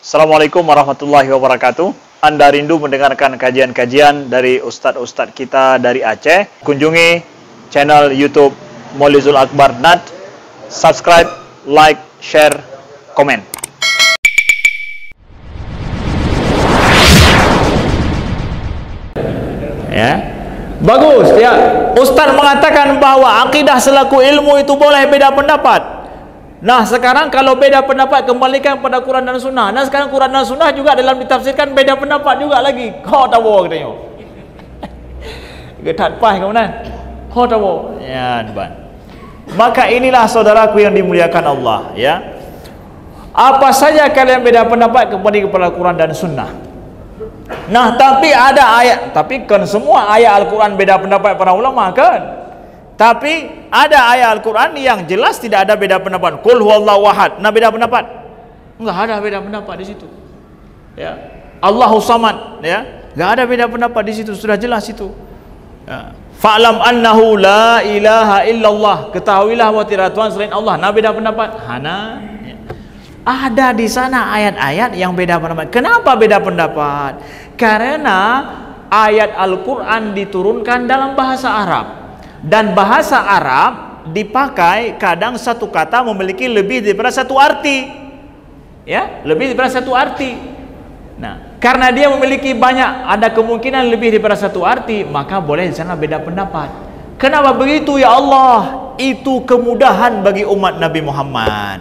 Assalamualaikum warahmatullahi wabarakatuh. Anda rindu mendengarkan kajian-kajian dari ustadz-ustadz kita dari Aceh? Kunjungi channel YouTube Maulizul Akbar NAD. Subscribe, like, share, komen. Ya, bagus ya. Ustadz mengatakan bahwa akidah selaku ilmu itu boleh beda pendapat. Nah sekarang kalau beda pendapat kembalikan pada Quran dan Sunnah. Nah sekarang Quran dan Sunnah juga dalam ditafsirkan beda pendapat juga lagi. Kau tahu katanya. Getat pai kemudian. Kau tahu. Ya, depan. Maka inilah saudaraku yang dimuliakan Allah, ya. Apa saja kalian beda pendapat kembali kepada Quran dan Sunnah. Nah tapi ada ayat, tapi kan semua ayat Al-Quran beda pendapat para ulama kan. Tapi ada ayat Al-Quran yang jelas tidak ada beda pendapat. Qul huwallahu ahad. Nah beda pendapat? Enggak ada beda pendapat di situ. Ya. Allahu samad, ya. Enggak ada beda pendapat di situ, sudah jelas itu. Ya. Fa'lam annahu la ilaha illallah. Ketahuilah bahwa tidak ada Tuhan selain Allah. Nah beda pendapat? Hana. Ya. Ada di sana ayat-ayat yang beda pendapat. Kenapa beda pendapat? Karena ayat Al-Quran diturunkan dalam bahasa Arab. Dan bahasa Arab dipakai kadang satu kata memiliki lebih daripada satu arti, ya, lebih daripada satu arti. Nah, karena dia memiliki banyak, ada kemungkinan lebih daripada satu arti, maka boleh di sana beda pendapat. Kenapa begitu ya Allah? Itu kemudahan bagi umat Nabi Muhammad,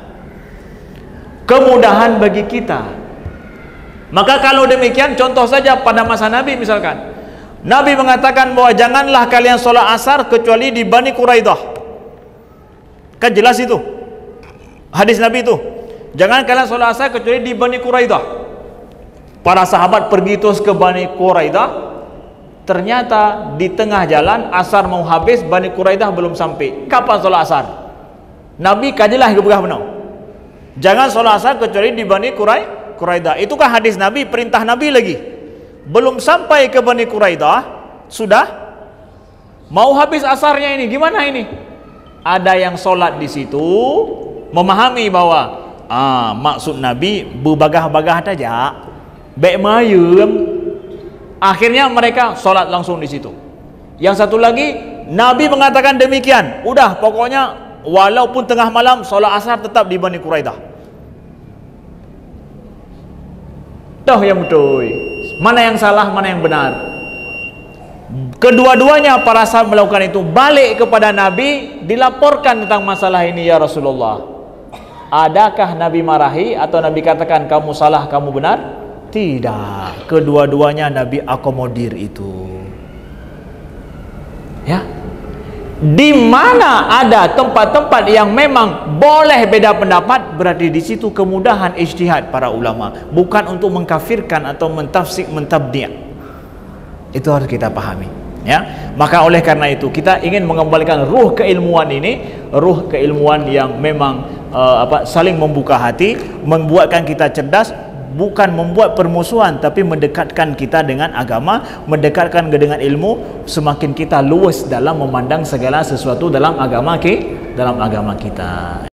kemudahan bagi kita. Maka kalau demikian, contoh saja pada masa Nabi misalkan, Nabi mengatakan bahwa janganlah kalian sholat asar kecuali di Bani Quraidah. Kan jelas itu hadis Nabi itu. Jangan kalian sholat asar kecuali di Bani Quraidah. Para sahabat pergi terus ke Bani Quraidah. Ternyata di tengah jalan asar mau habis, Bani Quraidah belum sampai. Kapan sholat asar? Nabi kajilah gebegah benar. Jangan sholat asar kecuali di Bani Quraidah. Itu kan hadis Nabi, perintah Nabi lagi. Belum sampai ke Bani Quraidah sudah mau habis asarnya ini. Gimana ini? Ada yang sholat di situ memahami bahwa maksud Nabi berbagah-bagah saja, baik mayum. Akhirnya mereka sholat langsung di situ. Yang satu lagi Nabi mengatakan demikian. Udah pokoknya walaupun tengah malam sholat asar tetap di Bani Quraidah. Tahu yang betul. Mana yang salah, mana yang benar. Kedua-duanya para sahabat melakukan itu. Balik kepada Nabi, dilaporkan tentang masalah ini, ya Rasulullah. Adakah Nabi marahi atau Nabi katakan kamu salah, kamu benar? Tidak. Kedua-duanya Nabi akomodir itu. Ya. Di mana ada tempat-tempat yang memang boleh beda pendapat, berarti di situ kemudahan ijtihad para ulama, bukan untuk mengkafirkan atau mentafsik, mentabdi'. Itu harus kita pahami, ya. Maka oleh karena itu kita ingin mengembalikan ruh keilmuan ini, ruh keilmuan yang memang saling membuka hati, membuatkan kita cerdas. Bukan membuat permusuhan, tapi mendekatkan kita dengan agama, mendekatkan dengan ilmu. Semakin kita luas dalam memandang segala sesuatu dalam agama kita.